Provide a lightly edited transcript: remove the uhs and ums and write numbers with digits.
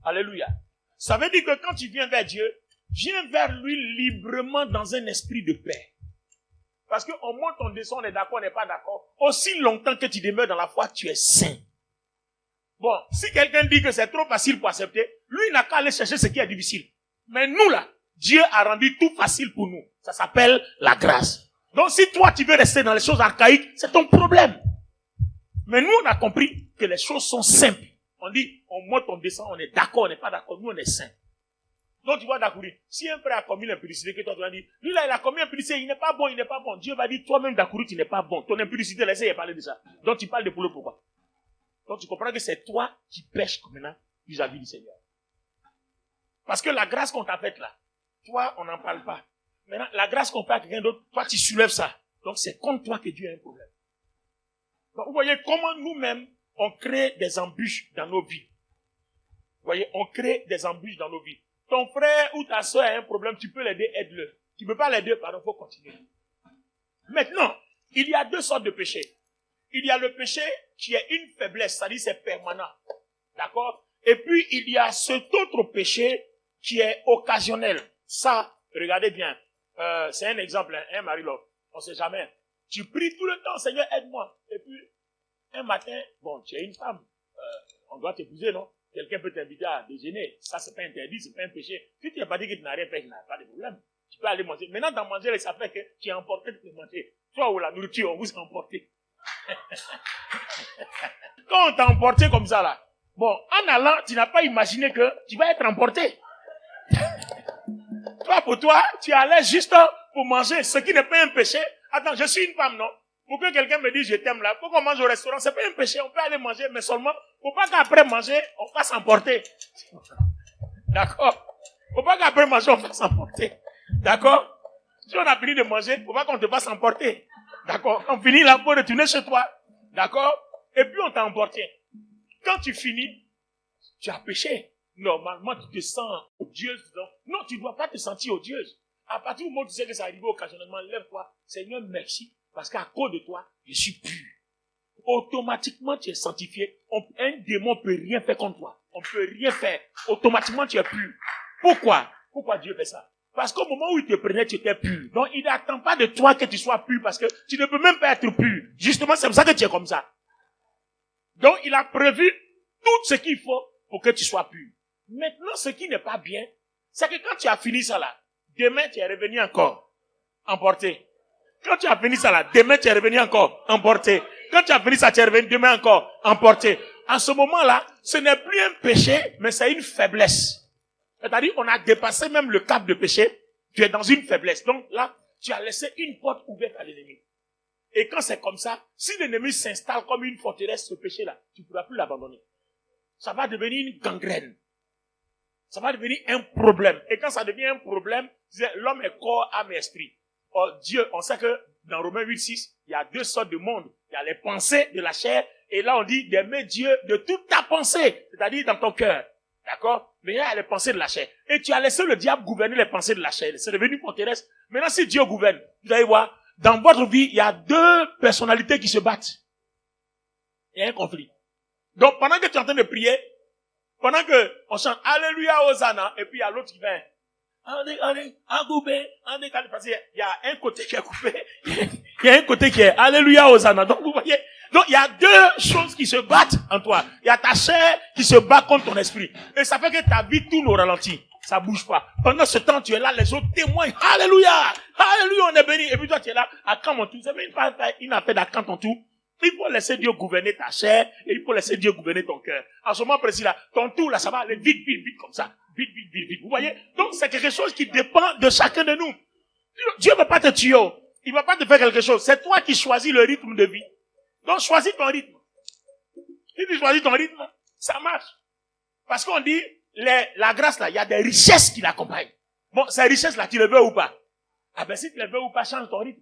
Alléluia. Ça veut dire que quand tu viens vers Dieu, viens vers lui librement dans un esprit de paix. Parce qu'on monte, on descend, on est d'accord, on n'est pas d'accord. Aussi longtemps que tu demeures dans la foi, tu es saint. Bon, si quelqu'un dit que c'est trop facile pour accepter, lui, il n'a qu'à aller chercher ce qui est difficile. Mais nous, là, Dieu a rendu tout facile pour nous. Ça s'appelle la grâce. Donc, si toi, tu veux rester dans les choses archaïques, c'est ton problème. Mais nous, on a compris que les choses sont simples. On dit, on monte, on descend, on est d'accord, on n'est pas d'accord. Nous, on est saints. Donc, tu vois, d'accord, si un frère a commis l'impudicité, que toi, tu vas dire, lui, là, il a commis l'impudicité, il n'est pas bon, il n'est pas bon. Dieu va dire, toi-même, d'accord, tu n'es pas bon. Ton impudicité, laissez parler de ça. Donc, tu parles de pour le pourquoi. Donc, tu comprends que c'est toi qui pêches maintenant vis-à-vis du Seigneur. Parce que la grâce qu'on t'a faite là, toi, on n'en parle pas. Maintenant, la grâce qu'on fait à quelqu'un d'autre, toi, tu soulèves ça. Donc, c'est contre toi que Dieu a un problème. Donc, vous voyez comment nous-mêmes, on crée des embûches dans nos vies. Vous voyez, on crée des embûches dans nos vies. Ton frère ou ta soeur a un problème, tu peux l'aider, aide-le. Tu ne peux pas l'aider, pardon, il faut continuer. Maintenant, il y a deux sortes de péchés. Il y a le péché qui est une faiblesse, c'est-à-dire c'est permanent. D'accord? Et puis, il y a cet autre péché qui est occasionnel. Ça, regardez bien. C'est un exemple, hein, Marie-Laure. On ne sait jamais. Tu pries tout le temps, Seigneur, aide-moi. Et puis, un matin, bon, tu es une femme. On doit t'épouser, non? Quelqu'un peut t'inviter à déjeuner. Ça, c'est pas interdit, c'est pas un péché. Si tu n'as pas dit que tu n'as rien fait, tu n'as pas de problème. Tu peux aller manger. Maintenant, dans manger, ça fait que tu es emporté de manger. Toi ou la nourriture, on vous a emporté. Quand on t'a emporté comme ça, là, bon, en allant, tu n'as pas imaginé que tu vas être emporté. Toi, pour toi, tu allais juste pour manger, ce qui n'est pas un péché. Attends, je suis une femme, non? Pour que quelqu'un me dise je t'aime là, pour qu'on mange au restaurant, c'est pas un péché, on peut aller manger, mais seulement, faut pas qu'après manger, on fasse emporter. D'accord? Faut pas qu'après manger, on fasse emporter. D'accord? Si on a fini de manger, faut pas qu'on te fasse emporter. D'accord? On finit là pour retourner chez toi. D'accord? Et puis on t'a emporté. Quand tu finis, tu as péché. Normalement, tu te sens odieuse. Non, tu ne dois pas te sentir odieuse. À partir du moment où tu sais que ça arrive occasionnellement, lève-toi. Seigneur, merci. Parce qu'à cause de toi, je suis pur. Automatiquement, tu es sanctifié. Un démon ne peut rien faire contre toi. On ne peut rien faire. Automatiquement, tu es pur. Pourquoi? Pourquoi Dieu fait ça? Parce qu'au moment où il te prenait, tu étais pur. Donc, il n'attend pas de toi que tu sois pur parce que tu ne peux même pas être pur. Justement, c'est pour ça que tu es comme ça. Donc, il a prévu tout ce qu'il faut pour que tu sois pur. Maintenant, ce qui n'est pas bien, c'est que quand tu as fini ça là, demain, tu es revenu encore emporté. Quand tu as fini ça là, demain, tu es revenu encore emporté. Quand tu as fini ça, tu es revenu demain encore emporté. En ce moment-là, ce n'est plus un péché, mais c'est une faiblesse. C'est-à-dire, on a dépassé même le cap de péché. Tu es dans une faiblesse. Donc là, tu as laissé une porte ouverte à l'ennemi. Et quand c'est comme ça, si l'ennemi s'installe comme une forteresse, ce péché-là, tu ne pourras plus l'abandonner. Ça va devenir une gangrène. Ça va devenir un problème. Et quand ça devient un problème, l'homme est corps, âme et esprit. Or, Dieu, on sait que dans Romains 8:6, il y a deux sortes de mondes. Il y a les pensées de la chair. Et là, on dit d'aimer Dieu de toute ta pensée. C'est-à-dire dans ton cœur. D'accord? Mais il y a les pensées de la chair. Et tu as laissé le diable gouverner les pensées de la chair. C'est devenu forteresse. Maintenant, si Dieu gouverne, vous allez voir, dans votre vie, il y a deux personnalités qui se battent. Il y a un conflit. Donc, pendant que tu es en train de prier, pendant que on chante Alléluia, Hosanna, et puis il y a l'autre qui vient. Allez, coupé, parce qu'il y a un côté qui est coupé, il y a un côté qui est Alléluia, Hosanna. Donc, vous voyez, donc il y a deux choses qui se battent en toi. Il y a ta chair qui se bat contre ton esprit. Et ça fait que ta vie tourne au ralenti. Ça bouge pas. Pendant ce temps, tu es là, les autres témoignent. Alléluia! Alléluia, on est béni. Et puis toi, tu es là, à quand mon tout. C'est une affaire d'à ton tout. Il faut laisser Dieu gouverner ta chair et il faut laisser Dieu gouverner ton cœur. En ce moment précis là, ton tour là, ça va aller vite, vite, vite comme ça. Vite, vite, vite, vite. Vous voyez? Donc c'est quelque chose qui dépend de chacun de nous. Dieu ne va pas te tuer. Il ne va pas te faire quelque chose. C'est toi qui choisis le rythme de vie. Donc choisis ton rythme. Si tu choisis ton rythme, ça marche. Parce qu'on dit, la grâce là, il y a des richesses qui l'accompagnent. Bon, ces richesses là, tu les veux ou pas? Ah ben si tu les veux ou pas, change ton rythme.